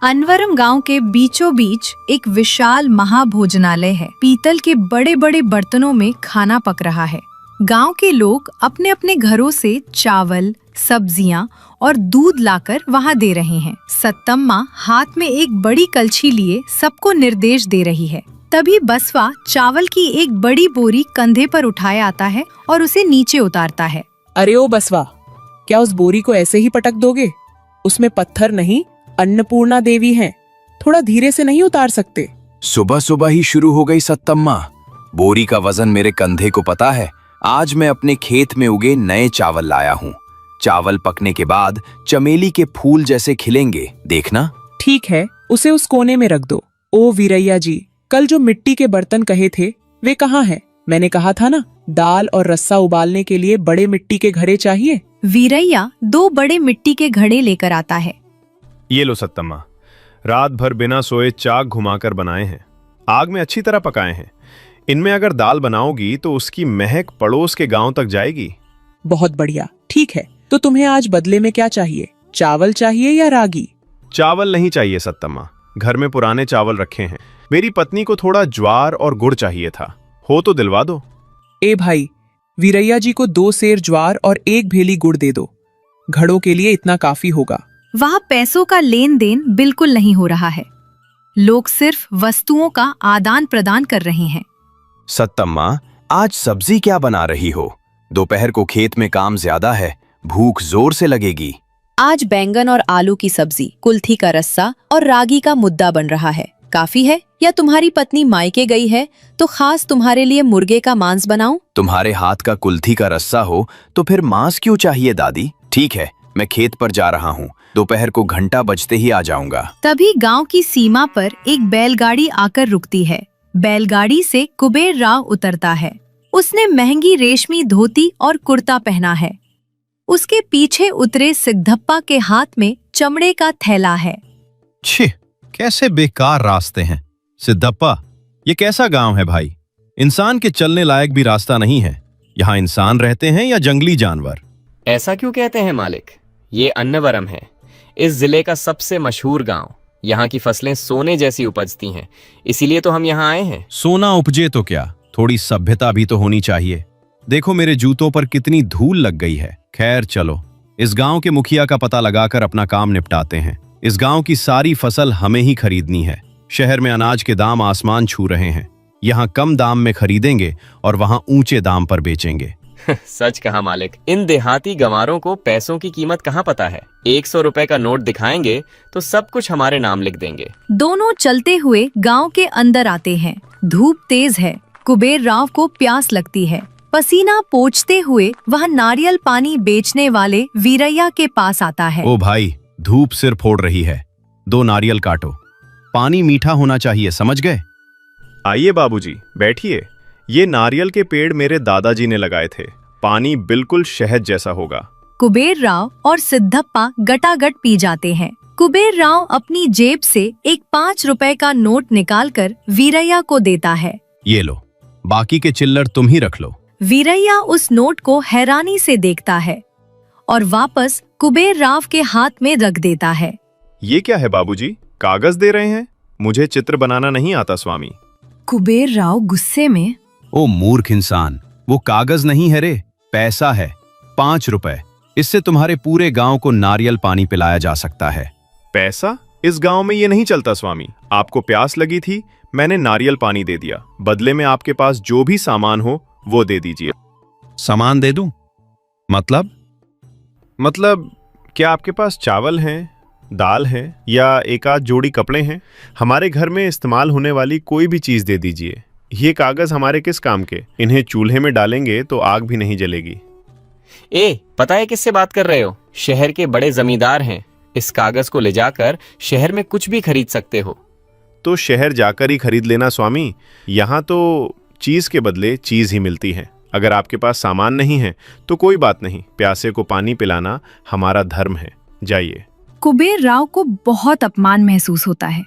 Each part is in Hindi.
अनवरम गांव के बीचों बीच एक विशाल महाभोजनालय है। पीतल के बड़े बड़े बर्तनों में खाना पक रहा है। गांव के लोग अपने अपने घरों से चावल, सब्जियां और दूध लाकर वहां दे रहे हैं। सत्तम्मा हाथ में एक बड़ी कलछी लिए सबको निर्देश दे रही है। तभी बसवा चावल की एक बड़ी बोरी कंधे पर उठाए आता है और उसे नीचे उतारता है। अरे ओ बसवा, क्या उस बोरी को ऐसे ही पटक दोगे? उसमें पत्थर नहीं, अन्नपूर्णा देवी हैं। थोड़ा धीरे से नहीं उतार सकते? सुबह सुबह ही शुरू हो गई सत्तम्मा। बोरी का वजन मेरे कंधे को पता है। आज मैं अपने खेत में उगे नए चावल लाया हूँ। चावल पकने के बाद चमेली के फूल जैसे खिलेंगे, देखना। ठीक है, उसे उस कोने में रख दो। ओ वीरैया जी, कल जो मिट्टी के बर्तन कहे थे वे कहाँ हैं? मैंने कहा था ना, दाल और रस्सा उबालने के लिए बड़े मिट्टी के घड़े चाहिए। वीरैया 2 बड़े मिट्टी के घड़े लेकर आता है। ये लो सत्तम्मा, रात भर बिना सोए चाक घुमाकर बनाए हैं। आग में अच्छी तरह पकाए हैं। इनमें अगर दाल बनाओगी तो उसकी महक पड़ोस के गांव तक जाएगी। बहुत बढ़िया, ठीक है। तो तुम्हें आज बदले में क्या चाहिए? चावल चाहिए या रागी? चावल नहीं चाहिए सत्तम्मा, घर में पुराने चावल रखे हैं। मेरी पत्नी को थोड़ा ज्वार और गुड़ चाहिए था, हो तो दिलवा दो। ए भाई, वीरैया जी को 2 सेर ज्वार और 1 भेली गुड़ दे दो। घड़ों के लिए इतना काफी होगा। वहाँ पैसों का लेन देन बिल्कुल नहीं हो रहा है। लोग सिर्फ वस्तुओं का आदान प्रदान कर रहे हैं। सत्तम्मा, आज सब्जी क्या बना रही हो? दोपहर को खेत में काम ज्यादा है, भूख जोर से लगेगी। आज बैंगन और आलू की सब्जी, कुल्थी का रस्सा और रागी का मुद्दा बन रहा है। काफी है या तुम्हारी पत्नी मायके गई है तो खास तुम्हारे लिए मुर्गे का मांस बनाऊं? तुम्हारे हाथ का कुल्थी का रस्सा हो तो फिर मांस क्यों चाहिए दादी? ठीक है, मैं खेत पर जा रहा हूँ। दोपहर को घंटा बजते ही आ जाऊंगा। तभी गांव की सीमा पर एक बैलगाड़ी आकर रुकती है। बैलगाड़ी से कुबेर राव उतरता है। उसने महंगी रेशमी धोती और कुर्ता पहना है। उसके पीछे उतरे सिद्धप्पा के हाथ में चमड़े का थैला है। छी, कैसे बेकार रास्ते हैं। सिद्धप्पा, ये कैसा गांव है भाई? इंसान के चलने लायक भी रास्ता नहीं है। यहाँ इंसान रहते हैं या जंगली जानवर? ऐसा क्यों कहते हैं मालिक? ये अन्नवरम है, इस जिले का सबसे मशहूर गांव। यहाँ की फसलें सोने जैसी उपजती हैं, इसीलिए तो हम यहाँ आए हैं। सोना उपजे तो क्या, थोड़ी सभ्यता भी तो होनी चाहिए। देखो मेरे जूतों पर कितनी धूल लग गई है। खैर चलो, इस गांव के मुखिया का पता लगाकर अपना काम निपटाते हैं। इस गांव की सारी फसल हमें ही खरीदनी है। शहर में अनाज के दाम आसमान छू रहे हैं। यहाँ कम दाम में खरीदेंगे और वहाँ ऊंचे दाम पर बेचेंगे। सच कहा मालिक, इन देहाती गंवारों को पैसों की कीमत कहाँ पता है। 100 रुपए का नोट दिखाएंगे तो सब कुछ हमारे नाम लिख देंगे। दोनों चलते हुए गांव के अंदर आते हैं। धूप तेज है। कुबेर राव को प्यास लगती है। पसीना पोंछते हुए वह नारियल पानी बेचने वाले वीरैया के पास आता है। ओ भाई, धूप सिर फोड़ रही है, 2 नारियल काटो। पानी मीठा होना चाहिए, समझ गए? आइए बाबूजी, बैठिए। ये नारियल के पेड़ मेरे दादाजी ने लगाए थे। पानी बिल्कुल शहद जैसा होगा। कुबेर राव और सिद्धप्पा गटागट पी जाते हैं। कुबेर राव अपनी जेब से एक 5 रुपए का नोट निकालकर वीरैया को देता है। ये लो, बाकी के चिल्लर तुम ही रख लो। वीरैया उस नोट को हैरानी से देखता है और वापस कुबेर राव के हाथ में रख देता है। ये क्या है बाबूजी, कागज दे रहे हैं? मुझे चित्र बनाना नहीं आता स्वामी। कुबेर राव गुस्से में, ओ मूर्ख इंसान, वो कागज नहीं है रे, पैसा है। 5 रुपए, इससे तुम्हारे पूरे गांव को नारियल पानी पिलाया जा सकता है। पैसा? इस गांव में ये नहीं चलता स्वामी। आपको प्यास लगी थी, मैंने नारियल पानी दे दिया। बदले में आपके पास जो भी सामान हो वो दे दीजिए। सामान दे दूं? मतलब क्या आपके पास चावल हैं, दाल है या एक आध जोड़ी कपड़े हैं? हमारे घर में इस्तेमाल होने वाली कोई भी चीज दे दीजिए। ये कागज हमारे किस काम के? इन्हें चूल्हे में डालेंगे तो आग भी नहीं जलेगी। पता है किससे बात कर रहे हो? शहर के बड़े जमींदार हैं। इस कागज को ले जाकर शहर में कुछ भी खरीद सकते हो। तो शहर जाकर ही खरीद लेना स्वामी। यहाँ तो चीज के बदले चीज ही मिलती है। अगर आपके पास सामान नहीं है तो कोई बात नहीं, प्यासे को पानी पिलाना हमारा धर्म है। जाइए। कुबेर राव को बहुत अपमान महसूस होता है।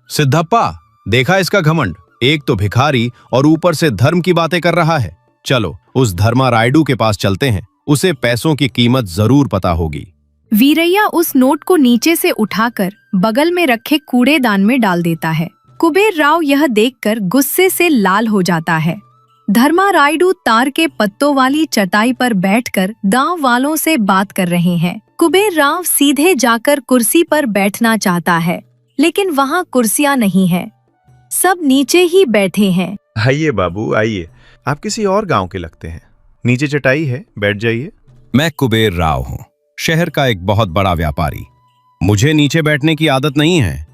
सिद्धप्पा, देखा इसका घमंड? एक तो भिखारी और ऊपर से धर्म की बातें कर रहा है। चलो उस धर्मा रायडू के पास चलते हैं, उसे पैसों की कीमत जरूर पता होगी। वीरैया उस नोट को नीचे से उठाकर बगल में रखे कूड़ेदान में डाल देता है। कुबेर राव यह देखकर गुस्से से लाल हो जाता है। धर्मा रायडू तार के पत्तों वाली चटाई पर बैठकर गांव वालों से बात कर रहे हैं। कुबेर राव सीधे जाकर कुर्सी पर बैठना चाहता है, लेकिन वहाँ कुर्सियाँ नहीं है, सब नीचे ही बैठे हैं। आइए बाबू आइए, आप किसी और गांव के लगते हैं। नीचे चटाई है, बैठ जाइए। मैं कुबेर राव हूँ, शहर का एक बहुत बड़ा व्यापारी। मुझे नीचे बैठने की आदत नहीं है।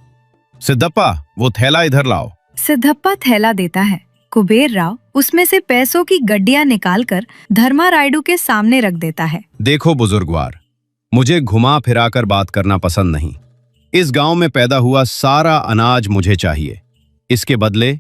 सिद्धप्पा, वो थैला इधर लाओ। सिद्धप्पा थैला देता है। कुबेर राव उसमें से पैसों की गड्डियां निकालकर धर्मा रायडू के सामने रख देता है। देखो बुजुर्गवार, मुझे घुमा फिराकर बात करना पसंद नहीं। इस गांव में पैदा हुआ सारा अनाज मुझे चाहिए। इसके बदले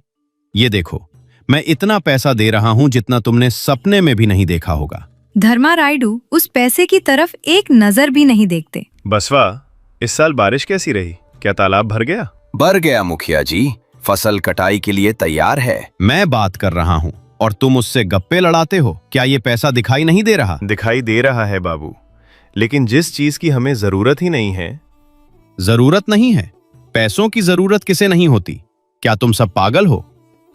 ये देखो, मैं इतना पैसा दे रहा हूं जितना तुमने सपने में भी नहीं देखा होगा। धर्मा रायडू उस पैसे की तरफ एक नजर भी नहीं देखते। बसवा, इस साल बारिश कैसी रही? क्या तालाब भर गया? भर गया मुखिया जी, फसल कटाई के लिए तैयार है। मैं बात कर रहा हूं और तुम उससे गप्पे लड़ाते हो। क्या ये पैसा दिखाई नहीं दे रहा? दिखाई दे रहा है बाबू, लेकिन जिस चीज की हमें जरूरत ही नहीं है। जरूरत नहीं है? पैसों की जरूरत किसे नहीं होती? क्या तुम सब पागल हो?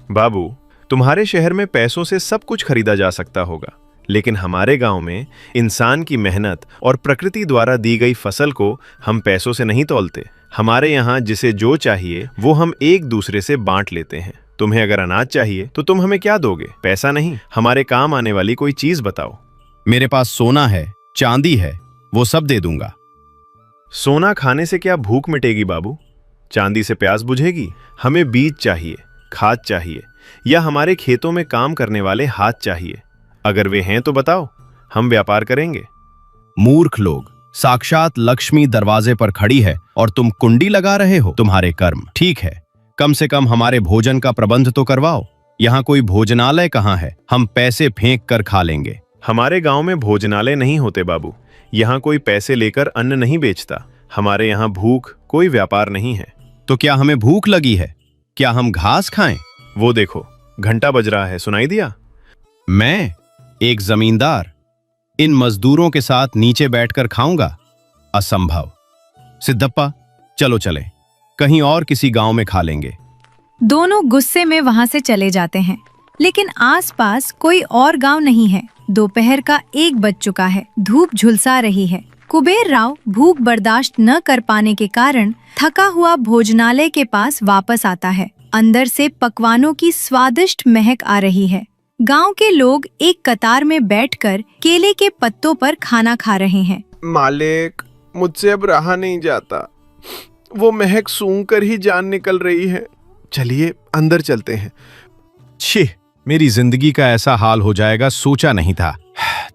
बाबू, तुम्हारे शहर में पैसों से सब कुछ खरीदा जा सकता होगा, लेकिन हमारे गांव में इंसान की मेहनत और प्रकृति द्वारा दी गई फसल को हम पैसों से नहीं तौलते। हमारे यहाँ जिसे जो चाहिए वो हम एक दूसरे से बांट लेते हैं। तुम्हें अगर अनाज चाहिए तो तुम हमें क्या दोगे? पैसा नहीं, हमारे काम आने वाली कोई चीज बताओ। मेरे पास सोना है, चांदी है, वो सब दे दूंगा। सोना खाने से क्या भूख मिटेगी बाबू? चांदी से प्यास बुझेगी? हमें बीज चाहिए, खाद चाहिए, या हमारे खेतों में काम करने वाले हाथ चाहिए। अगर वे हैं तो बताओ, हम व्यापार करेंगे। मूर्ख लोग, साक्षात लक्ष्मी दरवाजे पर खड़ी है और तुम कुंडी लगा रहे हो। तुम्हारे कर्म। ठीक है, कम से कम हमारे भोजन का प्रबंध तो करवाओ। यहाँ कोई भोजनालय कहाँ है? हम पैसे फेंक कर खा लेंगे। हमारे गांव में भोजनालय नहीं होते बाबू। यहाँ कोई पैसे लेकर अन्न नहीं बेचता। हमारे यहाँ भूख कोई व्यापार नहीं है। तो क्या हमें भूख लगी है? क्या हम घास खाएं? वो देखो, घंटा बज रहा है, सुनाई दिया? मैं एक जमींदार इन मजदूरों के साथ नीचे बैठकर खाऊंगा? असंभव। सिद्धप्पा, चलो चले, कहीं और किसी गांव में खा लेंगे। दोनों गुस्से में वहां से चले जाते हैं, लेकिन आसपास कोई और गांव नहीं है। दोपहर का 1 बज चुका है, धूप झुलसा रही है। कुबेर राव भूख बर्दाश्त न कर पाने के कारण थका हुआ भोजनालय के पास वापस आता है। अंदर से पकवानों की स्वादिष्ट महक आ रही है। गांव के लोग एक कतार में बैठकर केले के पत्तों पर खाना खा रहे हैं। मालिक, मुझसे अब रहा नहीं जाता। वो महक सूंघ कर ही जान निकल रही है। चलिए अंदर चलते हैं। छी, मेरी जिंदगी का ऐसा हाल हो जाएगा सोचा नहीं था।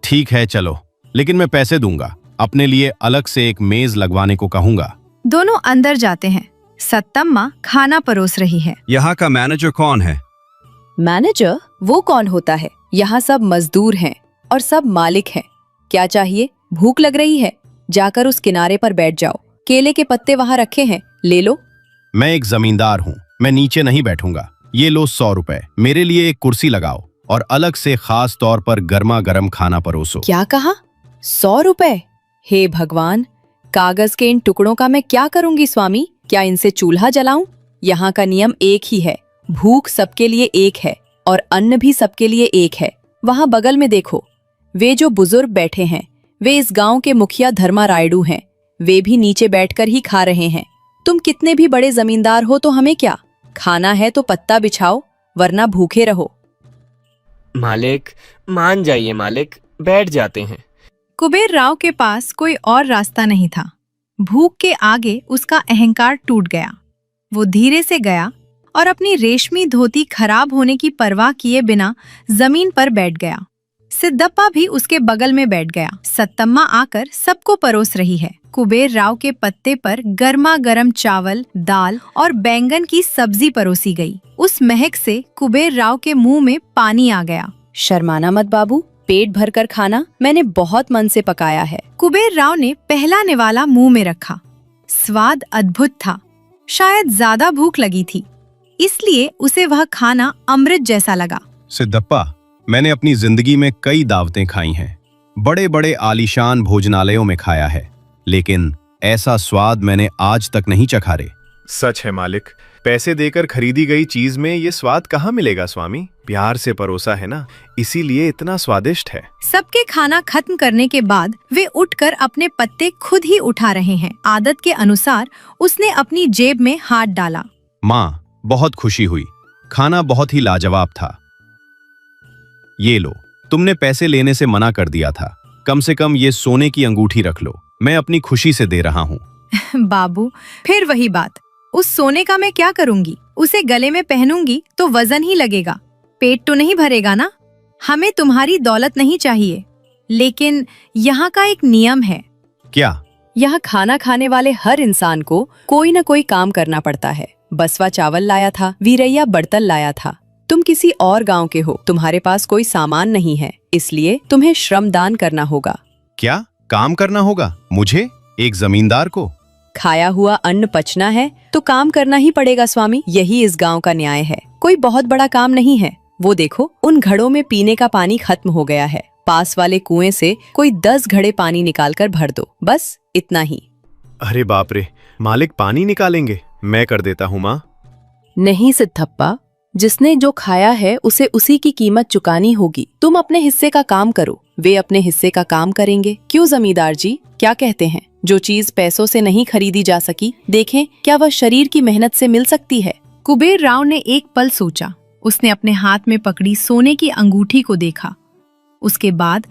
ठीक है चलो, लेकिन मैं पैसे दूंगा। अपने लिए अलग से एक मेज लगवाने को कहूंगा। दोनों अंदर जाते हैं। सत्तम्मा खाना परोस रही है। यहाँ का मैनेजर कौन है? मैनेजर? वो कौन होता है? यहाँ सब मजदूर हैं और सब मालिक हैं। क्या चाहिए? भूख लग रही है? जाकर उस किनारे पर बैठ जाओ। केले के पत्ते वहाँ रखे हैं, ले लो। मैं एक जमींदार हूँ, मैं नीचे नहीं बैठूंगा। ये लो 100 रुपए। मेरे लिए एक कुर्सी लगाओ और अलग से खास तौर पर गर्मा गर्म खाना परोसो। क्या कहा? 100 रुपए? हे भगवान, कागज के इन टुकड़ों का मैं क्या करूंगी स्वामी? क्या इनसे चूल्हा जलाऊं? यहाँ का नियम एक ही है, भूख सबके लिए एक है और अन्न भी सबके लिए एक है। वहाँ बगल में देखो, वे जो बुजुर्ग बैठे हैं, वे इस गांव के मुखिया धर्मा रायडू हैं। वे भी नीचे बैठकर ही खा रहे हैं। तुम कितने भी बड़े जमींदार हो तो हमें क्या? खाना है तो पत्ता बिछाओ, वरना भूखे रहो। मालिक, मान जाइए मालिक, बैठ जाते हैं। कुबेर राव के पास कोई और रास्ता नहीं था। भूख के आगे उसका अहंकार टूट गया। वो धीरे से गया और अपनी रेशमी धोती खराब होने की परवाह किए बिना जमीन पर बैठ गया। सिद्धप्पा भी उसके बगल में बैठ गया। सत्तम्मा आकर सबको परोस रही है। कुबेर राव के पत्ते पर गर्मा गर्म चावल, दाल और बैंगन की सब्जी परोसी गई। उस महक से कुबेर राव के मुंह में पानी आ गया। शर्माना मत बाबू, पेट भरकर खाना, मैंने बहुत मन से पकाया है। कुबेर राव ने पहला निवाला मुंह में रखा। स्वाद अद्भुत था। शायद ज्यादा भूख लगी थी, इसलिए उसे वह खाना अमृत जैसा लगा। सिद्धप्पा, मैंने अपनी जिंदगी में कई दावतें खाई हैं, बड़े बड़े आलीशान भोजनालयों में खाया है, लेकिन ऐसा स्वाद मैंने आज तक नहीं चखा रे। सच है मालिक, पैसे देकर खरीदी गई चीज में ये स्वाद कहाँ मिलेगा स्वामी? प्यार से परोसा है ना, इसीलिए इतना स्वादिष्ट है। सबके खाना खत्म करने के बाद वे उठकर अपने पत्ते खुद ही उठा रहे हैं। आदत के अनुसार उसने अपनी जेब में हाथ डाला। माँ, बहुत खुशी हुई, खाना बहुत ही लाजवाब था। ये लो, तुमने पैसे लेने से मना कर दिया था, कम से कम ये सोने की अंगूठी रख लो, मैं अपनी खुशी से दे रहा हूँ। बाबू, फिर वही बात, उस सोने का मैं क्या करूंगी? उसे गले में पहनूंगी तो वजन ही लगेगा, पेट तो नहीं भरेगा ना। हमें तुम्हारी दौलत नहीं चाहिए, लेकिन यहाँ का एक नियम है। क्या? यहाँ खाना खाने वाले हर इंसान को कोई न कोई काम करना पड़ता है। बसवा चावल लाया था, वीरैया बर्तन लाया था। तुम किसी और गांव के हो, तुम्हारे पास कोई सामान नहीं है, इसलिए तुम्हें श्रमदान करना होगा। क्या काम करना होगा मुझे, एक जमींदार को? खाया हुआ अन्न पचना है तो काम करना ही पड़ेगा स्वामी, यही इस गांव का न्याय है। कोई बहुत बड़ा काम नहीं है। वो देखो, उन घड़ों में पीने का पानी खत्म हो गया है, पास वाले कुएं से कोई 10 घड़े पानी निकालकर भर दो, बस इतना ही। अरे बाप रे, मालिक पानी निकालेंगे? मैं कर देता हूँ माँ। नहीं सिद्धप्पा, जिसने जो खाया है उसे उसी की कीमत चुकानी होगी। तुम अपने हिस्से का काम करो, वे अपने हिस्से का काम करेंगे। क्यों जमींदार जी, क्या कहते हैं? जो चीज पैसों से नहीं खरीदी जा सकी, देखें क्या वह शरीर की मेहनत से मिल सकती है? कुबेर राव ने एक पल सोचा। उसने अपने हाथ में पकड़ी सोने की अंगूठी को देखा। उसके बाद,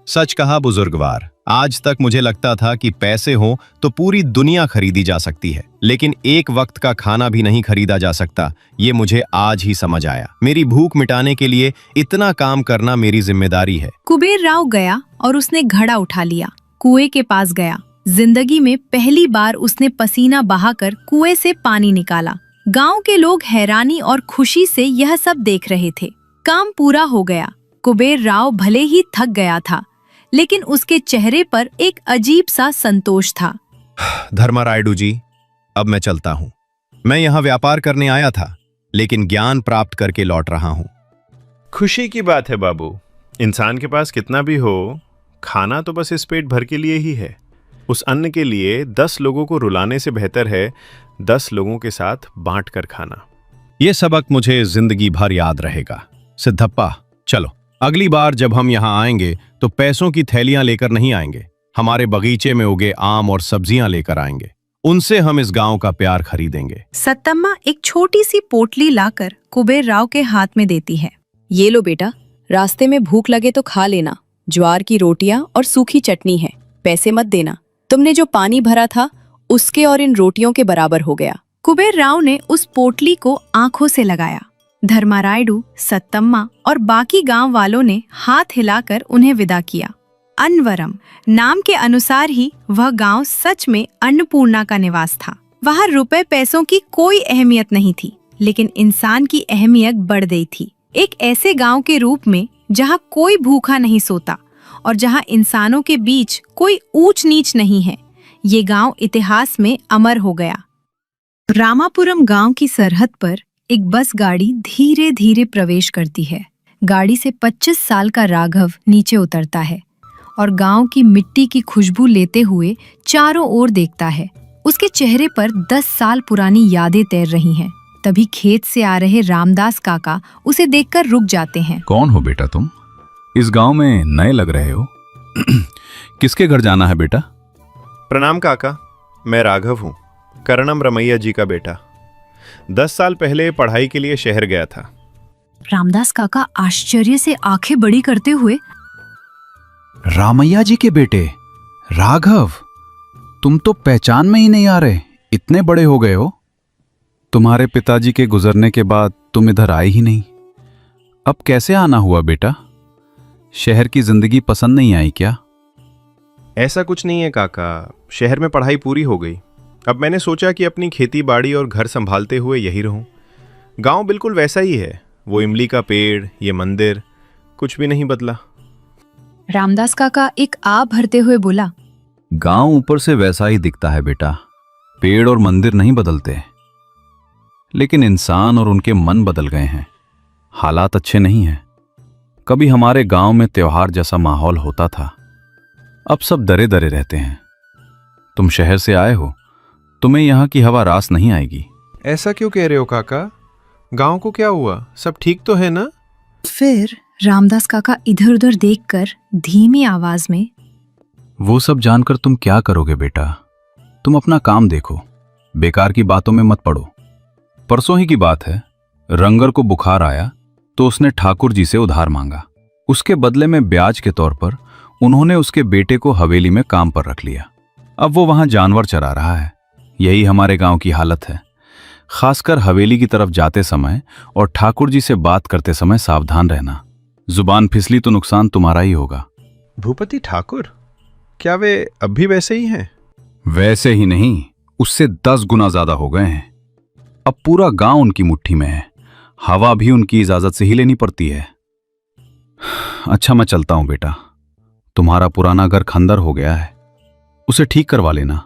सच कहा बुजुर्गवार, आज तक मुझे लगता था कि पैसे हो तो पूरी दुनिया खरीदी जा सकती है, लेकिन एक वक्त का खाना भी नहीं खरीदा जा सकता, ये मुझे आज ही समझ आया। मेरी भूख मिटाने के लिए इतना काम करना मेरी जिम्मेदारी है। कुबेर राव गया और उसने घड़ा उठा लिया, कुएं के पास गया। जिंदगी में पहली बार उसने पसीना बहाकर कुएं से पानी निकाला। गांव के लोग हैरानी और खुशी से यह सब देख रहे थे। काम पूरा हो गया। कुबेर राव भले ही थक गया था, लेकिन उसके चेहरे पर एक अजीब सा संतोष था। धर्मारायडू जी, अब मैं चलता हूँ। मैं यहाँ व्यापार करने आया था, लेकिन ज्ञान प्राप्त करके लौट रहा हूँ। खुशी की बात है बाबू, इंसान के पास कितना भी हो, खाना तो बस इस पेट भर के लिए ही है। उस अन्न के लिए 10 लोगों को रुलाने से बेहतर है 10 लोगों के साथ बांट कर खाना। ये सबक मुझे जिंदगी भर याद रहेगा। सिद्धप्पा, चलो, अगली बार जब हम यहाँ आएंगे तो पैसों की थैलियां लेकर नहीं आएंगे, हमारे बगीचे में उगे आम और सब्जियां लेकर आएंगे। उनसे हम इस गांव का प्यार खरीदेंगे। सत्तम्मा एक छोटी सी पोटली लाकर कुबेर राव के हाथ में देती है। ये लो बेटा, रास्ते में भूख लगे तो खा लेना, ज्वार की रोटियां और सूखी चटनी है, पैसे मत देना। तुमने जो पानी भरा था उसके और इन रोटियों के बराबर हो गया। कुबेर राव ने उस पोटली को आंखों से लगाया। धर्मारायडू, सत्तम्मा और बाकी गांव वालों ने हाथ हिलाकर उन्हें विदा किया। अन्वरम नाम के अनुसार ही वह गांव सच में अन्नपूर्णा का निवास था। वहाँ रुपए पैसों की कोई अहमियत नहीं थी, लेकिन इंसान की अहमियत बढ़ गई थी। एक ऐसे गांव के रूप में जहाँ कोई भूखा नहीं सोता और जहाँ इंसानों के बीच कोई ऊंच नीच नहीं है। ये गांव इतिहास में अमर हो गया। रामापुरम गांव की सरहद पर एक बस गाड़ी धीरे धीरे प्रवेश करती है। गाड़ी से 25 साल का राघव नीचे उतरता है और गांव की मिट्टी की खुशबू लेते हुए चारों ओर देखता है। उसके चेहरे पर 10 साल पुरानी यादें तैर रही हैं। तभी खेत से आ रहे रामदास काका उसे देखकर रुक जाते हैं। कौन हो बेटा तुम? इस गांव में नए लग रहे हो। किसके घर जाना है बेटा? प्रणाम काका, मैं राघव हूँ, करणम रमैया जी का बेटा। 10 साल पहले पढ़ाई के लिए शहर गया था। रामदास काका आश्चर्य से आंखें बड़ी करते हुए, रामैया जी के बेटे राघव, तुम तो पहचान में ही नहीं आ रहे, इतने बड़े हो गए हो। तुम्हारे पिताजी के गुजरने के बाद तुम इधर आए ही नहीं। अब कैसे आना हुआ बेटा? शहर की जिंदगी पसंद नहीं आई क्या? ऐसा कुछ नहीं है काका, शहर में पढ़ाई पूरी हो गई। अब मैंने सोचा कि अपनी खेती बाड़ी और घर संभालते हुए यही रहूं। गांव बिल्कुल वैसा ही है, वो इमली का पेड़, ये मंदिर, कुछ भी नहीं बदला। रामदास काका एक आ भरते हुए बोला, गांव ऊपर से वैसा ही दिखता है बेटा, पेड़ और मंदिर नहीं बदलते, लेकिन इंसान और उनके मन बदल गए हैं। हालात अच्छे नहीं हैं। कभी हमारे गांव में त्योहार जैसा माहौल होता था, अब सब डरे डरे रहते हैं। तुम शहर से आए हो, तुम्हें यहाँ की हवा रास नहीं आएगी। ऐसा क्यों कह रहे हो काका? गांव को क्या हुआ? सब ठीक तो है ना? फिर रामदास काका इधर उधर देखकर धीमी आवाज में, वो सब जानकर तुम क्या करोगे बेटा? तुम अपना काम देखो, बेकार की बातों में मत पड़ो। परसों ही की बात है, रंगर को बुखार आया तो उसने ठाकुर जी से उधार मांगा। उसके बदले में ब्याज के तौर पर उन्होंने उसके बेटे को हवेली में काम पर रख लिया। अब वो वहां जानवर चरा रहा है। यही हमारे गांव की हालत है। खासकर हवेली की तरफ जाते समय और ठाकुर जी से बात करते समय सावधान रहना। जुबान फिसली तो नुकसान तुम्हारा ही होगा। भूपति ठाकुर, क्या वे अब भी वैसे ही हैं? वैसे ही नहीं, उससे 10 गुना ज्यादा हो गए हैं। अब पूरा गांव उनकी मुट्ठी में है। हवा भी उनकी इजाजत से ही लेनी पड़ती है। अच्छा, मैं चलता हूं बेटा। तुम्हारा पुराना घर खंडर हो गया है, उसे ठीक करवा लेना।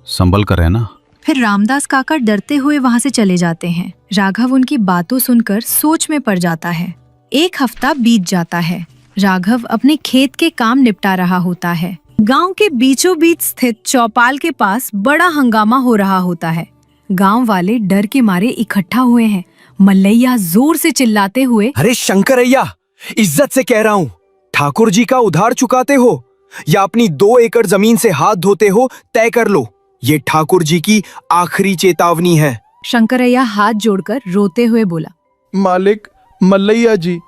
संभल कर रहना। फिर रामदास काका डरते हुए वहां से चले जाते हैं। राघव उनकी बातों सुनकर सोच में पड़ जाता है। एक हफ्ता बीत जाता है। राघव अपने खेत के काम निपटा रहा होता है। गांव के बीचों बीच स्थित चौपाल के पास बड़ा हंगामा हो रहा होता है। गांव वाले डर के मारे इकट्ठा हुए हैं। मल्लैया जोर से चिल्लाते हुए, अरे शंकरैया, इज्जत से कह रहा हूँ, ठाकुर जी का उधार चुकाते हो या अपनी 2 एकड़ जमीन से हाथ धोते हो, तय कर लो। ये ठाकुर जी की आखिरी चेतावनी है। शंकरैया हाथ जोड़कर रोते हुए बोला, मालिक, मल्लैया जी,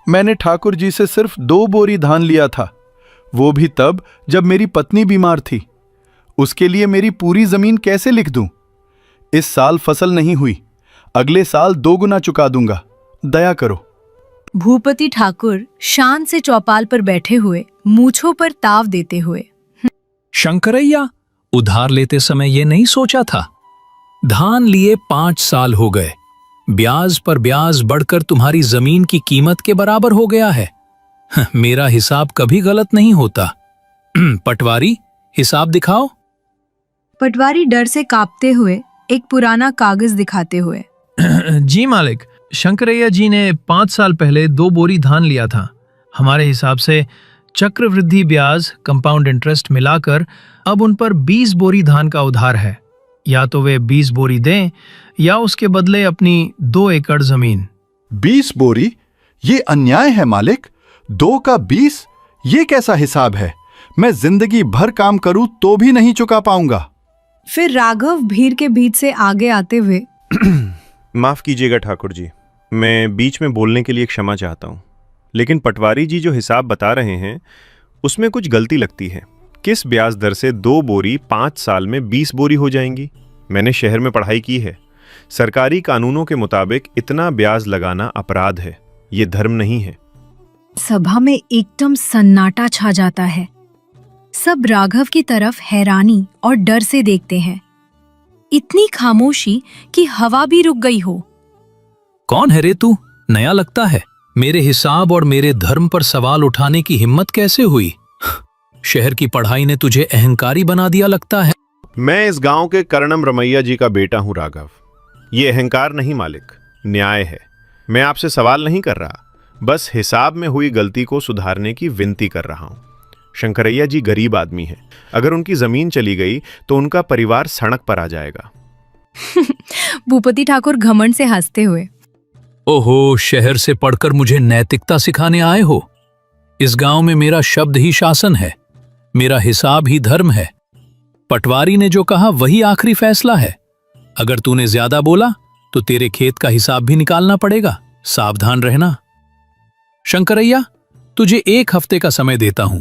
मैंने ठाकुर जी से सिर्फ 2 बोरी धान लिया था, वो भी तब जब मेरी पत्नी बीमार थी। उसके लिए मेरी पूरी जमीन कैसे लिख दूं? इस साल फसल नहीं हुई, अगले साल 2 गुना चुका दूंगा, दया करो। भूपति ठाकुर शान से चौपाल पर बैठे हुए मूंछों पर ताव देते हुए, शंकरैया, उधार लेते समय ये नहीं सोचा था? धान लिए 5 साल हो गए, ब्याज पर ब्याज बढ़कर तुम्हारी जमीन की कीमत के बराबर हो गया है। मेरा हिसाब कभी गलत नहीं होता। पटवारी, हिसाब दिखाओ। पटवारी डर से कांपते हुए एक पुराना कागज दिखाते हुए, जी मालिक, शंकरैया जी ने 5 साल पहले 2 बोरी धान लिया था। हमारे हिसाब से चक्रवृद्धि ब्याज, कंपाउंड इंटरेस्ट मिलाकर अब उन पर 20 बोरी धान का उधार है। या तो वे 20 बोरी दें या उसके बदले अपनी 2 एकड़ जमीन। 20 बोरी? ये अन्याय है मालिक। 2 का 20? ये कैसा हिसाब है? मैं जिंदगी भर काम करूं तो भी नहीं चुका पाऊंगा। फिर राघव भीड़ के बीच से आगे आते हुए, माफ कीजिएगा ठाकुर जी, मैं बीच में बोलने के लिए क्षमा चाहता हूँ, लेकिन पटवारी जी जो हिसाब बता रहे हैं उसमें कुछ गलती लगती है। किस ब्याज दर से 2 बोरी 5 साल में 20 बोरी हो जाएंगी? मैंने शहर में पढ़ाई की है। सरकारी कानूनों के मुताबिक इतना ब्याज लगाना अपराध है, ये धर्म नहीं है। सभा में एकदम सन्नाटा छा जाता है। सब राघव की तरफ हैरानी और डर से देखते हैं। इतनी खामोशी कि हवा भी रुक गई हो। कौन है रे तू? नया लगता है। मेरे हिसाब और मेरे धर्म पर सवाल उठाने की हिम्मत कैसे हुई? शहर की पढ़ाई ने तुझे अहंकारी बना दिया लगता है। मैं इस गांव के कर्णम रमैया जी का बेटा हूं राघव। ये अहंकार नहीं मालिक, न्याय है। मैं आपसे सवाल नहीं कर रहा, बस हिसाब में हुई गलती को सुधारने की विनती कर रहा हूं। शंकरैया जी गरीब आदमी हैं। अगर उनकी जमीन चली गई तो उनका परिवार सड़क पर आ जाएगा। भूपति ठाकुर घमंड से हंसते हुए, ओहो, शहर से पढ़कर मुझे नैतिकता सिखाने आए हो? इस गांव में मेरा शब्द ही शासन है, मेरा हिसाब ही धर्म है। पटवारी ने जो कहा वही आखिरी फैसला है। अगर तूने ज्यादा बोला तो तेरे खेत का हिसाब भी निकालना पड़ेगा। सावधान रहना। शंकरैया, तुझे 1 हफ्ते का समय देता हूं।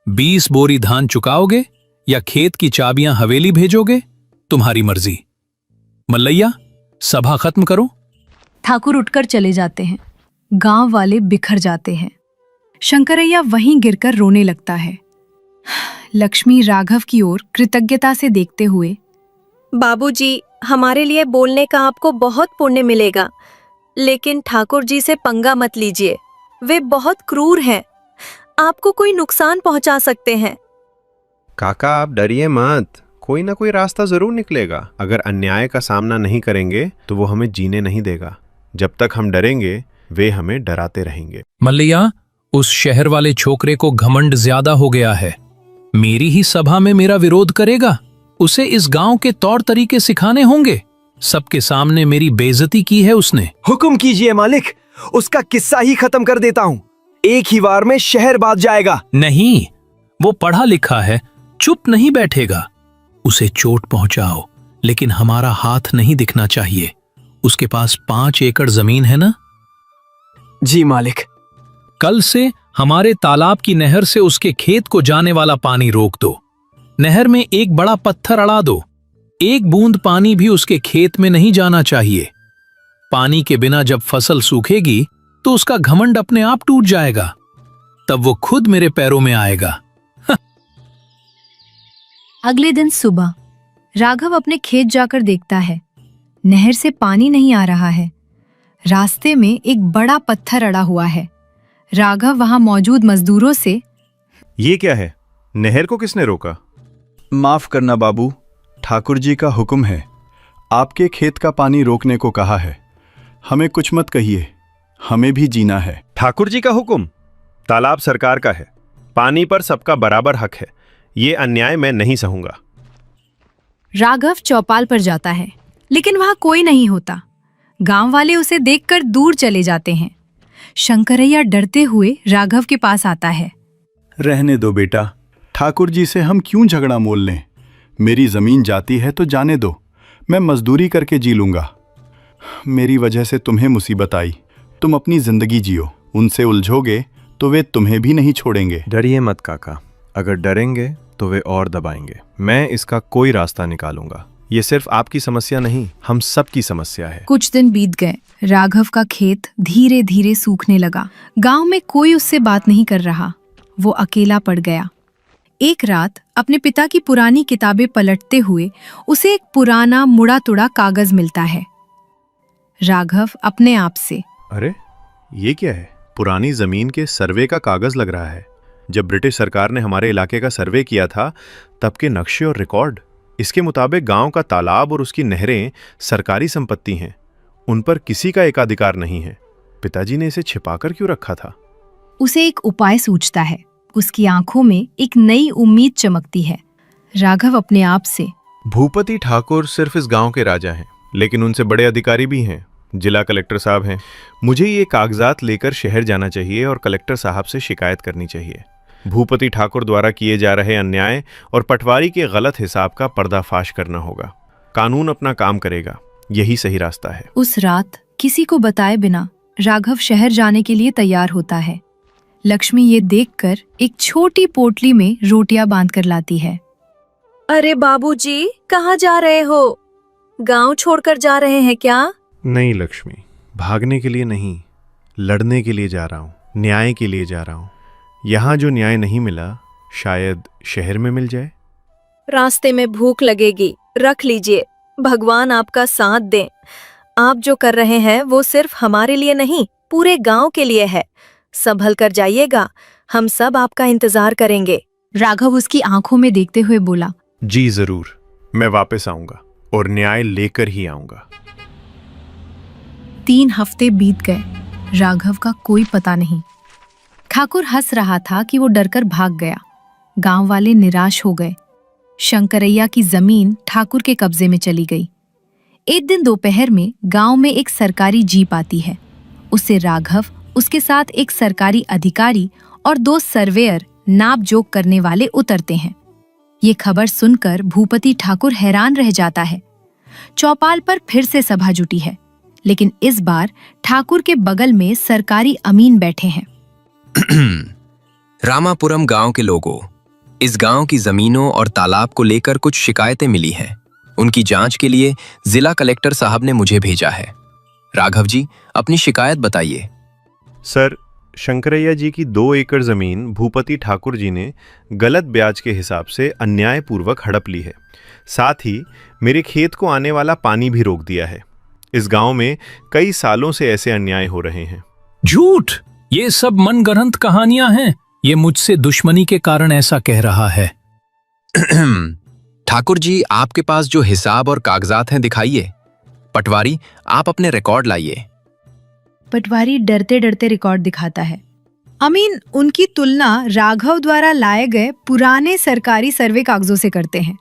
20 बोरी धान चुकाओगे या खेत की चाबियां हवेली भेजोगे? तुम्हारी मर्जी। मल्लैया, सभा खत्म करो। ठाकुर उठकर चले जाते हैं। गांव वाले बिखर जाते हैं। शंकरैया वहीं गिरकर रोने लगता है। लक्ष्मी राघव की ओर कृतज्ञता से देखते हुए, बाबूजी, हमारे लिए बोलने का आपको बहुत पुण्य मिलेगा, लेकिन ठाकुर जी से पंगा मत लीजिए। वे बहुत क्रूर हैं, आपको कोई नुकसान पहुंचा सकते हैं। काका, आप डरिए मत, कोई ना कोई रास्ता जरूर निकलेगा। अगर अन्याय का सामना नहीं करेंगे तो वो हमें जीने नहीं देगा। जब तक हम डरेंगे वे हमें डराते रहेंगे। मल्लैया, उस शहर वाले छोकरे को घमंड ज्यादा हो गया है। मेरी ही सभा में मेरा विरोध करेगा? उसे इस गांव के तौर तरीके सिखाने होंगे। सबके सामने मेरी बेइज्जती की है उसने। हुक्म कीजिए मालिक, उसका किस्सा ही खत्म कर देता हूँ। एक ही वार में शहर बात जाएगा। नहीं, वो पढ़ा लिखा है, चुप नहीं बैठेगा। उसे चोट पहुंचाओ, लेकिन हमारा हाथ नहीं दिखना चाहिए। उसके पास 5 एकड़ जमीन है ना? जी मालिक। कल से हमारे तालाब की नहर से उसके खेत को जाने वाला पानी रोक दो। नहर में एक बड़ा पत्थर अड़ा दो। एक बूंद पानी भी उसके खेत में नहीं जाना चाहिए। पानी के बिना जब फसल सूखेगी तो उसका घमंड अपने आप टूट जाएगा। तब वो खुद मेरे पैरों में आएगा। अगले दिन सुबह राघव अपने खेत जाकर देखता है, नहर से पानी नहीं आ रहा है। रास्ते में एक बड़ा पत्थर अड़ा हुआ है। राघव वहां मौजूद मजदूरों से, ये क्या है? नहर को किसने रोका? माफ करना बाबू, ठाकुर जी का हुक्म है। आपके खेत का पानी रोकने को कहा है। हमें कुछ मत कहिए, हमें भी जीना है। ठाकुर जी का हुक्म? तालाब सरकार का है, पानी पर सबका बराबर हक है। ये अन्याय मैं नहीं सहूंगा। राघव चौपाल पर जाता है, लेकिन वहां कोई नहीं होता। गांव वाले उसे देखकर दूर चले जाते हैं। शंकरैया डरते हुए राघव के पास आता है। रहने दो बेटा, ठाकुर जी से हम क्यों झगड़ा मोल लें। मेरी जमीन जाती है तो जाने दो, मैं मजदूरी करके जी लूंगा। मेरी वजह से तुम्हें मुसीबत आई, तुम अपनी जिंदगी जियो। उनसे उलझोगे तो वे तुम्हें भी नहीं छोड़ेंगे। डरिए मत काका, अगर डरेंगे तो वे और दबाएंगे। मैं इसका कोई रास्ता निकालूंगा। ये सिर्फ आपकी समस्या नहीं, हम सबकी समस्या है। कुछ दिन बीत गए। राघव का खेत धीरे धीरे सूखने लगा। गांव में कोई उससे बात नहीं कर रहा। वो अकेला पड़ गया। एक रात अपने पिता की पुरानी किताबें पलटते हुए उसे एक पुराना मुड़ा तुड़ा कागज मिलता है। राघव अपने आप से, अरे ये क्या है? पुरानी जमीन के सर्वे का कागज लग रहा है। जब ब्रिटिश सरकार ने हमारे इलाके का सर्वे किया था तब के नक्शे और रिकॉर्ड। इसके मुताबिक गांव का तालाब और उसकी नहरें सरकारी संपत्ति हैं। उन पर किसी का एकाधिकार नहीं है। पिताजी ने इसे छिपाकर क्यों रखा था? उसे एक उपाय सूझता है। उसकी आंखों में एक नई उम्मीद चमकती है। राघव अपने आप से, भूपति ठाकुर सिर्फ इस गांव के राजा हैं, लेकिन उनसे बड़े अधिकारी भी हैं। जिला कलेक्टर साहब हैं। मुझे ये कागजात लेकर शहर जाना चाहिए और कलेक्टर साहब से शिकायत करनी चाहिए। भूपति ठाकुर द्वारा किए जा रहे अन्याय और पटवारी के गलत हिसाब का पर्दाफाश करना होगा। कानून अपना काम करेगा, यही सही रास्ता है। उस रात किसी को बताए बिना राघव शहर जाने के लिए तैयार होता है। लक्ष्मी ये देखकर एक छोटी पोटली में रोटियां बांध कर लाती है। अरे बाबूजी, कहाँ जा रहे हो? गांव छोड़कर जा रहे हैं क्या? नहीं लक्ष्मी, भागने के लिए नहीं, लड़ने के लिए जा रहा हूँ। न्याय के लिए जा रहा हूँ। यहाँ जो न्याय नहीं मिला, शायद शहर में मिल जाए। रास्ते में भूख लगेगी, रख लीजिए। भगवान आपका साथ दें। आप जो कर रहे हैं वो सिर्फ हमारे लिए नहीं, पूरे गांव के लिए है। संभल कर जाइएगा, हम सब आपका इंतजार करेंगे। राघव उसकी आंखों में देखते हुए बोला, जी जरूर, मैं वापस आऊंगा और न्याय लेकर ही आऊंगा। 3 हफ्ते बीत गए। राघव का कोई पता नहीं। ठाकुर हंस रहा था कि वो डरकर भाग गया। गांव वाले निराश हो गए। शंकरैया की जमीन ठाकुर के कब्जे में चली गई। एक दिन दोपहर में गांव में एक सरकारी जीप आती है। उससे राघव, उसके साथ एक सरकारी अधिकारी और 2 सर्वेयर नाप जोक करने वाले उतरते हैं। ये खबर सुनकर भूपति ठाकुर हैरान रह जाता है। चौपाल पर फिर से सभा जुटी है, लेकिन इस बार ठाकुर के बगल में सरकारी अमीन बैठे हैं। रामापुरम गांव के लोगों, इस गांव की जमीनों और तालाब को लेकर कुछ शिकायतें मिली हैं। उनकी जांच के लिए जिला कलेक्टर साहब ने मुझे भेजा है। राघव जी, अपनी शिकायत बताइए। सर, शंकरैया जी की 2 एकड़ जमीन भूपति ठाकुर जी ने गलत ब्याज के हिसाब से अन्यायपूर्वक हड़प ली है। साथ ही मेरे खेत को आने वाला पानी भी रोक दिया है। इस गांव में कई सालों से ऐसे अन्याय हो रहे हैं। झूठ! ये सब मनगढ़ंत कहानियां हैं। ये मुझसे दुश्मनी के कारण ऐसा कह रहा है। ठाकुर जी, आपके पास जो हिसाब और कागजात हैं दिखाइए। पटवारी, आप अपने रिकॉर्ड लाइए। पटवारी डरते डरते रिकॉर्ड दिखाता है। अमीन उनकी तुलना राघव द्वारा लाए गए पुराने सरकारी सर्वे कागजों से करते हैं।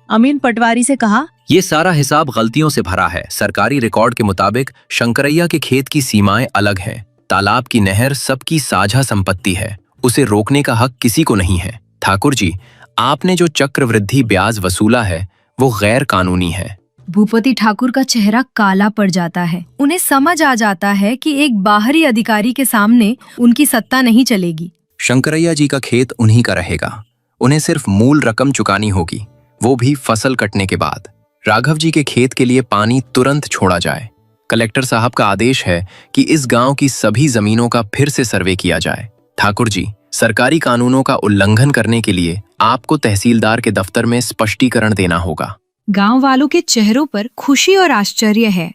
अमीन पटवारी से कहा, ये सारा हिसाब गलतियों से भरा है। सरकारी रिकॉर्ड के मुताबिक शंकरैया के खेत की सीमाएं अलग हैं। तालाब की नहर सबकी साझा संपत्ति है, उसे रोकने का हक किसी को नहीं है। ठाकुर जी, आपने जो चक्रवृद्धि ब्याज वसूला है वो गैर कानूनी है। भूपति ठाकुर का चेहरा काला पड़ जाता है। उन्हें समझ आ जाता है कि एक बाहरी अधिकारी के सामने उनकी सत्ता नहीं चलेगी। शंकरैया जी का खेत उन्हीं का रहेगा। उन्हें सिर्फ मूल रकम चुकानी होगी, वो भी फसल कटने के बाद। राघव जी के खेत के लिए पानी तुरंत छोड़ा जाए। कलेक्टर साहब का आदेश है कि इस गांव की सभी जमीनों का फिर से सर्वे किया जाए। ठाकुर जी, सरकारी कानूनों का उल्लंघन करने के लिए आपको तहसीलदार के दफ्तर में स्पष्टीकरण देना होगा। गांव वालों के चेहरों पर खुशी और आश्चर्य है।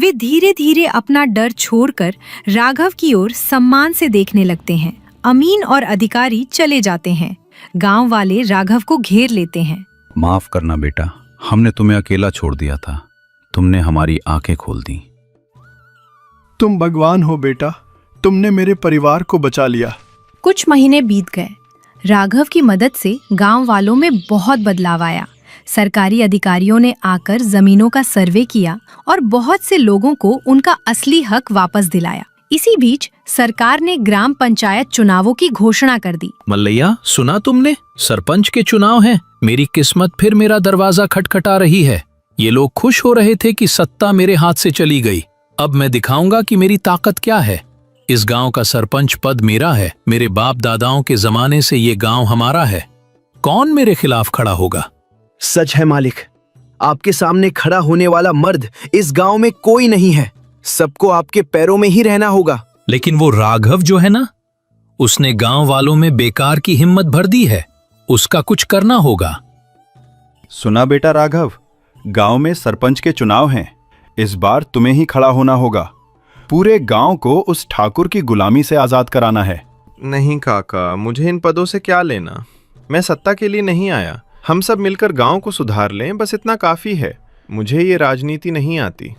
वे धीरे धीरे अपना डर छोड़कर राघव की ओर सम्मान से देखने लगते हैं। अमीन और अधिकारी चले जाते हैं। गांव वाले राघव को घेर लेते हैं। माफ करना बेटा, हमने तुम्हें अकेला छोड़ दिया था। तुमने हमारी आंखें खोल दी। तुम भगवान हो बेटा, तुमने मेरे परिवार को बचा लिया। कुछ महीने बीत गए। राघव की मदद से गांव वालों में बहुत बदलाव आया। सरकारी अधिकारियों ने आकर जमीनों का सर्वे किया और बहुत से लोगों को उनका असली हक वापस दिलाया। इसी बीच सरकार ने ग्राम पंचायत चुनावों की घोषणा कर दी। मल्लैया, सुना तुमने? सरपंच के चुनाव हैं। मेरी किस्मत फिर मेरा दरवाजा खटखटा रही है। ये लोग खुश हो रहे थे कि सत्ता मेरे हाथ से चली गई। अब मैं दिखाऊंगा कि मेरी ताकत क्या है। इस गांव का सरपंच पद मेरा है। मेरे बाप दादाओं के जमाने से ये गांव हमारा है। कौन मेरे खिलाफ खड़ा होगा? सच है मालिक, आपके सामने खड़ा होने वाला मर्द इस गांव में कोई नहीं है। सबको आपके पैरों में ही रहना होगा। लेकिन वो राघव जो है ना, उसने गांव वालों में बेकार की हिम्मत भर दी है। उसका कुछ करना होगा। सुना बेटा राघव, गांव में सरपंच के चुनाव हैं। इस बार तुम्हें ही खड़ा होना होगा। पूरे गांव को उस ठाकुर की गुलामी से आजाद कराना है। नहीं काका, मुझे इन पदों से क्या लेना। मैं सत्ता के लिए नहीं आया। हम सब मिलकर गांव को सुधार लें, बस इतना काफी है। मुझे ये राजनीति नहीं आती।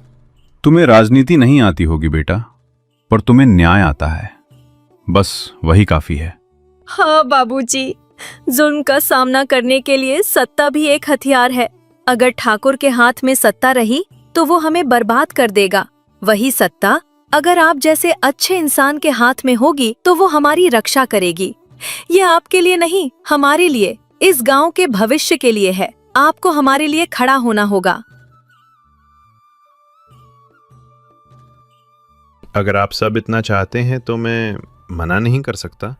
तुम्हें राजनीति नहीं आती होगी बेटा, पर तुम्हें न्याय आता है। बस वही काफी है। हाँ बाबूजी, जुल्म का सामना करने के लिए सत्ता भी एक हथियार है। अगर ठाकुर के हाथ में सत्ता रही तो वो हमें बर्बाद कर देगा। वही सत्ता अगर आप जैसे अच्छे इंसान के हाथ में होगी तो वो हमारी रक्षा करेगी। ये आपके लिए नहीं, हमारे लिए, इस गांव के भविष्य के लिए है। आपको हमारे लिए खड़ा होना होगा। अगर आप सब इतना चाहते हैं तो मैं मना नहीं कर सकता।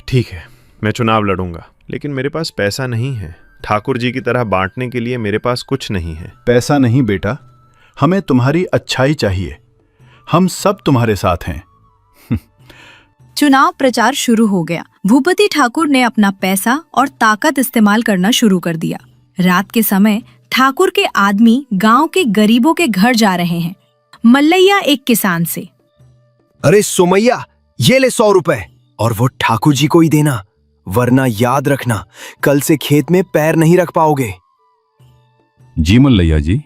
ठीक है, मैं चुनाव लड़ूंगा, लेकिन मेरे पास पैसा नहीं है। ठाकुर जी की तरह बांटने के लिए मेरे पास कुछ नहीं है। पैसा नहीं बेटा, हमें तुम्हारी अच्छाई चाहिए। हम सब तुम्हारे साथ हैं। चुनाव प्रचार शुरू हो गया। भूपति ठाकुर ने अपना पैसा और ताकत इस्तेमाल करना शुरू कर दिया। रात के समय ठाकुर के आदमी गांव के गरीबों के घर जा रहे हैं। मल्लैया एक किसान से, अरे सोमैया, ये ले 100 रुपए और वो ठाकुर जी को ही देना, वरना याद रखना कल से खेत में पैर नहीं रख पाओगे। जी मल्लैया जी,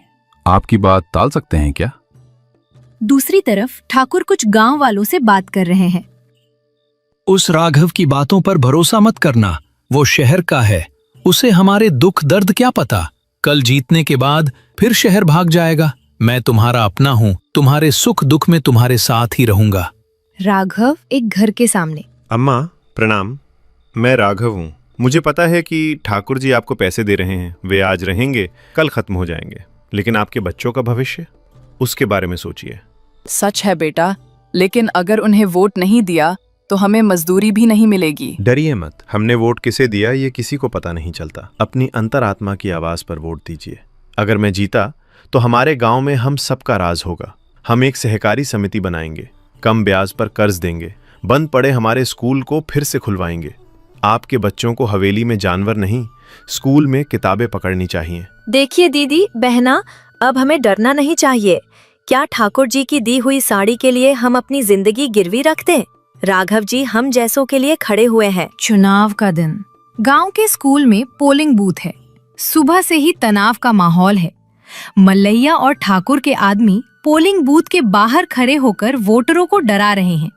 आपकी बात टाल सकते हैं क्या? दूसरी तरफ ठाकुर कुछ गांव वालों से बात कर रहे हैं। उस राघव की बातों पर भरोसा मत करना। वो शहर का है, उसे हमारे दुख दर्द क्या पता। कल जीतने के बाद फिर शहर भाग जाएगा। मैं तुम्हारा अपना हूँ, तुम्हारे सुख दुख में तुम्हारे साथ ही रहूंगा। राघव एक घर के सामने, अम्मा प्रणाम, मैं राघव हूँ। मुझे पता है कि ठाकुर जी आपको पैसे दे रहे हैं, वे आज रहेंगे, कल खत्म हो जाएंगे, लेकिन आपके बच्चों का भविष्य, उसके बारे में सोचिए। सच है बेटा, लेकिन अगर उन्हें वोट नहीं दिया तो हमें मजदूरी भी नहीं मिलेगी। डरिए मत, हमने वोट किसे दिया ये किसी को पता नहीं चलता। अपनी अंतरात्मा की आवाज पर वोट दीजिए। अगर मैं जीता तो हमारे गांव में हम सबका राज होगा। हम एक सहकारी समिति बनाएंगे, कम ब्याज पर कर्ज देंगे, बंद पड़े हमारे स्कूल को फिर से खुलवाएंगे। आपके बच्चों को हवेली में जानवर नहीं, स्कूल में किताबें पकड़नी चाहिए। देखिए दीदी, बहना, अब हमें डरना नहीं चाहिए। क्या ठाकुर जी की दी हुई साड़ी के लिए हम अपनी जिंदगी गिरवी रख दें? राघव जी हम जैसों के लिए खड़े हुए हैं। चुनाव का दिन। गांव के स्कूल में पोलिंग बूथ है। सुबह से ही तनाव का माहौल है। मल्लैया और ठाकुर के आदमी पोलिंग बूथ के बाहर खड़े होकर वोटरों को डरा रहे हैं।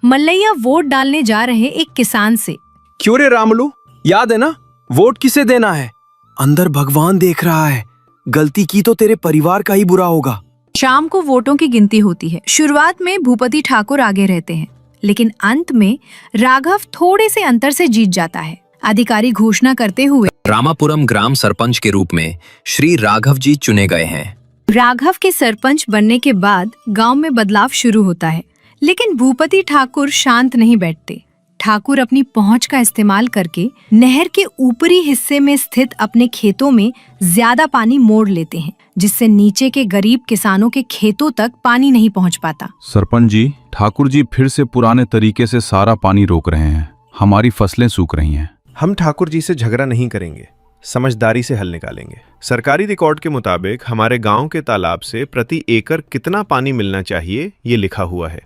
मल्लैया वोट डालने जा रहे एक किसान से। क्यों रे रामलू, याद है ना वोट किसे देना है? अंदर भगवान देख रहा है, गलती की तो तेरे परिवार का ही बुरा होगा। शाम को वोटों की गिनती होती है। शुरुआत में भूपति ठाकुर आगे रहते हैं, लेकिन अंत में राघव थोड़े से अंतर से जीत जाता है। अधिकारी घोषणा करते हुए रामापुरम ग्राम सरपंच के रूप में श्री राघव जी चुने गए हैं। राघव के सरपंच बनने के बाद गांव में बदलाव शुरू होता है, लेकिन भूपति ठाकुर शांत नहीं बैठते। ठाकुर अपनी पहुंच का इस्तेमाल करके नहर के ऊपरी हिस्से में स्थित अपने खेतों में ज्यादा पानी मोड़ लेते हैं, जिससे नीचे के गरीब किसानों के खेतों तक पानी नहीं पहुंच पाता। सरपंच जी, ठाकुर जी फिर से पुराने तरीके से सारा पानी रोक रहे हैं। हमारी फसलें सूख रही हैं। हम ठाकुर जी से झगड़ा नहीं करेंगे, समझदारी से हल निकालेंगे। सरकारी रिकॉर्ड के मुताबिक हमारे गांव के तालाब से प्रति एकड़ कितना पानी मिलना चाहिए ये लिखा हुआ है।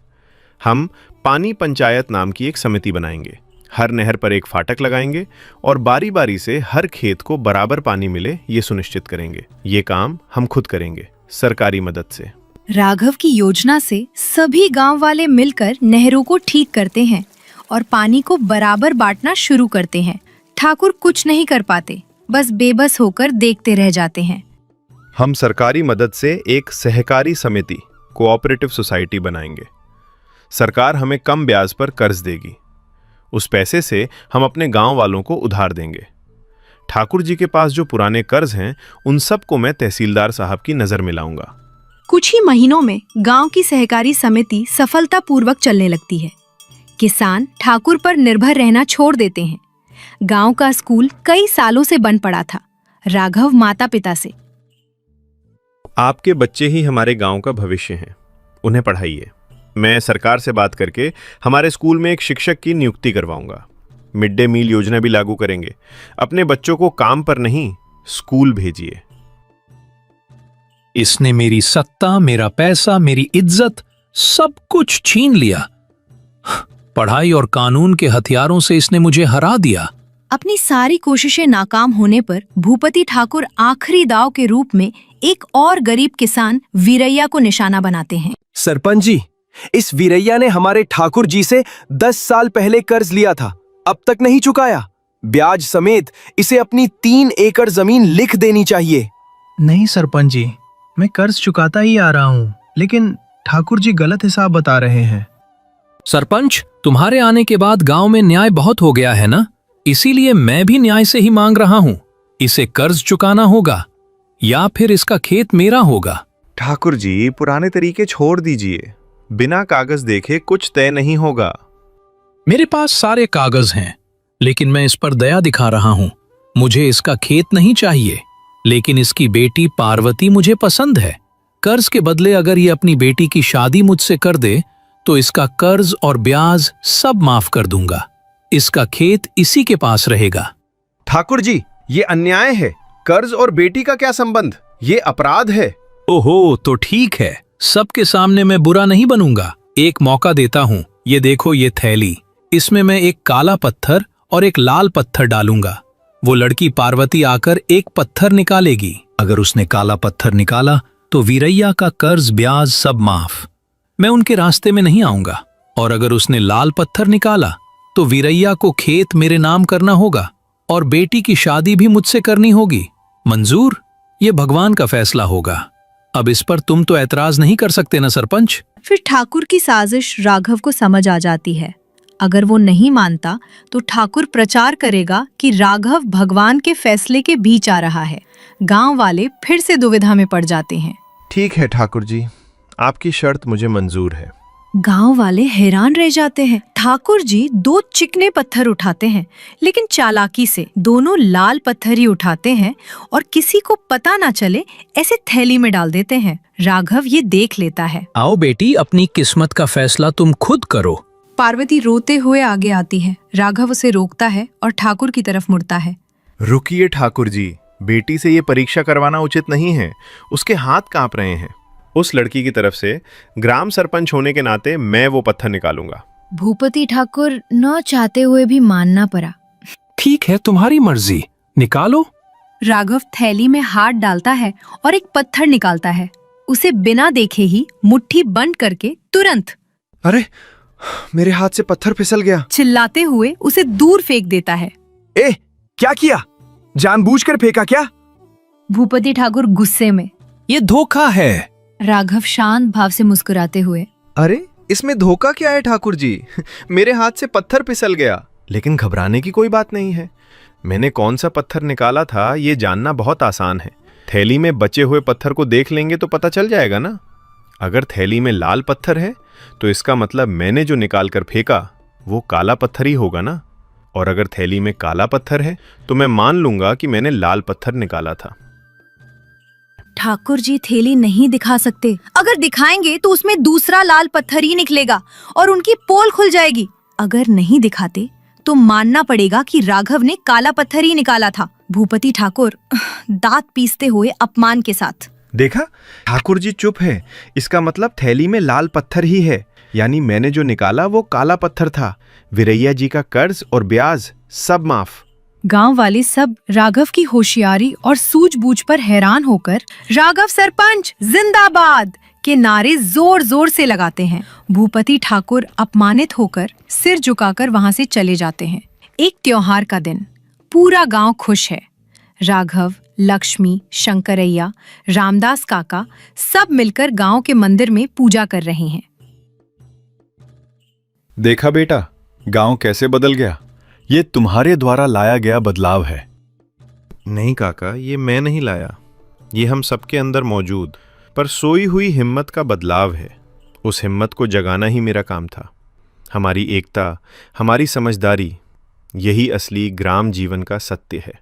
हम पानी पंचायत नाम की एक समिति बनाएंगे, हर नहर पर एक फाटक लगाएंगे और बारी बारी से हर खेत को बराबर पानी मिले ये सुनिश्चित करेंगे। ये काम हम खुद करेंगे, सरकारी मदद से। राघव की योजना से सभी गांव वाले मिलकर नहरों को ठीक करते हैं और पानी को बराबर बांटना शुरू करते हैं। ठाकुर कुछ नहीं कर पाते, बस बेबस होकर देखते रह जाते हैं। हम सरकारी मदद से एक सहकारी समिति, कोऑपरेटिव सोसाइटी बनाएंगे। सरकार हमें कम ब्याज पर कर्ज देगी। उस पैसे से हम अपने गांव वालों को उधार देंगे। ठाकुर जी के पास जो पुराने कर्ज हैं, उन सब को मैं तहसीलदार साहब की नजर में लाऊंगा। कुछ ही महीनों में गांव की सहकारी समिति सफलतापूर्वक चलने लगती है। किसान ठाकुर पर निर्भर रहना छोड़ देते हैं। गांव का स्कूल कई सालों से बंद पड़ा था। राघव माता पिता से, आपके बच्चे ही हमारे गांव का भविष्य हैं, उन्हें पढ़ाइए। मैं सरकार से बात करके हमारे स्कूल में एक शिक्षक की नियुक्ति करवाऊंगा। मिड डे मील योजना भी लागू करेंगे। अपने बच्चों को काम पर नहीं, स्कूल भेजिए। इसने मेरी सत्ता, मेरा पैसा, मेरी इज्जत सब कुछ छीन लिया। पढ़ाई और कानून के हथियारों से इसने मुझे हरा दिया। अपनी सारी कोशिशें नाकाम होने पर भूपति ठाकुर आखिरी दाव के रूप में एक और गरीब किसान वीरैया को निशाना बनाते हैं। सरपंच जी, इस वीरैया ने हमारे ठाकुर जी से 10 साल पहले कर्ज लिया था, अब तक नहीं चुकाया। ब्याज समेत इसे अपनी 3 एकड़ जमीन लिख देनी चाहिए। नहीं सरपंच जी, मैं कर्ज चुकाता ही आ रहा हूँ, लेकिन ठाकुर जी गलत हिसाब बता रहे हैं। सरपंच, तुम्हारे आने के बाद गांव में न्याय बहुत हो गया है ना, इसीलिए मैं भी न्याय से ही मांग रहा हूँ। इसे कर्ज चुकाना होगा या फिर इसका खेत मेरा होगा। ठाकुर जी, पुराने तरीके छोड़ दीजिए। बिना कागज देखे कुछ तय नहीं होगा। मेरे पास सारे कागज हैं, लेकिन मैं इस पर दया दिखा रहा हूँ। मुझे इसका खेत नहीं चाहिए, लेकिन इसकी बेटी पार्वती मुझे पसंद है। कर्ज के बदले अगर ये अपनी बेटी की शादी मुझसे कर दे तो इसका कर्ज और ब्याज सब माफ कर दूंगा। इसका खेत इसी के पास रहेगा। ठाकुर जी, ये अन्याय है। कर्ज और बेटी का क्या संबंध? ये अपराध है। ओहो, तो ठीक है, सबके सामने मैं बुरा नहीं बनूंगा। एक मौका देता हूँ। ये देखो, ये थैली, इसमें मैं एक काला पत्थर और एक लाल पत्थर डालूंगा। वो लड़की पार्वती आकर एक पत्थर निकालेगी। अगर उसने काला पत्थर निकाला तो वीरैया का कर्ज ब्याज सब माफ। मैं उनके रास्ते में नहीं आऊंगा। और अगर उसने लाल पत्थर निकाला तो वीरैया को खेत मेरे नाम करना होगा और बेटी की शादी भी मुझसे करनी होगी। मंजूर? ये भगवान का फैसला होगा। अब इस पर तुम तो ऐतराज नहीं कर सकते ना सरपंच? फिर ठाकुर की साजिश राघव को समझ आ जाती है। अगर वो नहीं मानता तो ठाकुर प्रचार करेगा कि राघव भगवान के फैसले के बीच आ रहा है। गांव वाले फिर से दुविधा में पड़ जाते हैं। ठीक है ठाकुर जी, आपकी शर्त मुझे मंजूर है। गांव वाले हैरान रह जाते हैं। ठाकुर जी 2 चिकने पत्थर उठाते हैं, लेकिन चालाकी से दोनों लाल पत्थर ही उठाते हैं और किसी को पता ना चले ऐसे थैली में डाल देते हैं। राघव ये देख लेता है। आओ बेटी, अपनी किस्मत का फैसला तुम खुद करो। पार्वती रोते हुए आगे आती है। राघव उसे रोकता है और ठाकुर की तरफ मुड़ता है। रुकिए ठाकुर जी, बेटी से ये परीक्षा करवाना उचित नहीं है। उसके हाथ कांप रहे हैं। उस लड़की की तरफ से ग्राम सरपंच होने के नाते मैं वो पत्थर निकालूंगा। भूपति ठाकुर न चाहते हुए भी मानना पड़ा। ठीक है, तुम्हारी मर्जी, निकालो। राघव थैली में हाथ डालता है और एक पत्थर निकालता है। उसे बिना देखे ही मुट्ठी बंद करके तुरंत। अरे मेरे हाथ से पत्थर फिसल गया। चिल्लाते हुए उसे दूर फेंक देता है। ए, क्या किया? जानबूझकर फेंका क्या? भूपति ठाकुर गुस्से में। ये धोखा है। राघव शांत भाव से मुस्कुराते हुए। अरे इसमें धोखा क्या है ठाकुर जी? मेरे हाथ से पत्थर फिसल गया, लेकिन घबराने की कोई बात नहीं है। मैंने कौन सा पत्थर निकाला था ये जानना बहुत आसान है। थैली में बचे हुए पत्थर को देख लेंगे तो पता चल जाएगा ना। अगर थैली में लाल पत्थर है तो इसका मतलब मैंने जो निकाल कर फेंका वो काला पत्थर ही होगा ना, और अगर थैली में काला पत्थर है तो मैं मान लूंगा कि मैंने लाल पत्थर निकाला था। ठाकुर जी थैली नहीं दिखा सकते। अगर दिखाएंगे तो उसमें दूसरा लाल पत्थर ही निकलेगा और उनकी पोल खुल जाएगी। अगर नहीं दिखाते तो मानना पड़ेगा कि राघव ने काला पत्थर ही निकाला था। भूपति ठाकुर दांत पीसते हुए अपमान के साथ। देखा, ठाकुर जी चुप है, इसका मतलब थैली में लाल पत्थर ही है, यानी मैंने जो निकाला वो काला पत्थर था। वीरैया जी का कर्ज और ब्याज सब माफ। गांव वाले सब राघव की होशियारी और सूझबूझ पर हैरान होकर राघव सरपंच जिंदाबाद के नारे जोर जोर से लगाते हैं। भूपति ठाकुर अपमानित होकर सिर झुकाकर वहां से चले जाते हैं। एक त्योहार का दिन, पूरा गांव खुश है। राघव, लक्ष्मी, शंकरैया, रामदास काका सब मिलकर गांव के मंदिर में पूजा कर रहे हैं। देखा बेटा, गांव कैसे बदल गया। ये तुम्हारे द्वारा लाया गया बदलाव है। नहीं काका, ये मैं नहीं लाया, ये हम सबके अंदर मौजूद पर सोई हुई हिम्मत का बदलाव है। उस हिम्मत को जगाना ही मेरा काम था। हमारी एकता, हमारी समझदारी, यही असली ग्राम जीवन का सत्य है।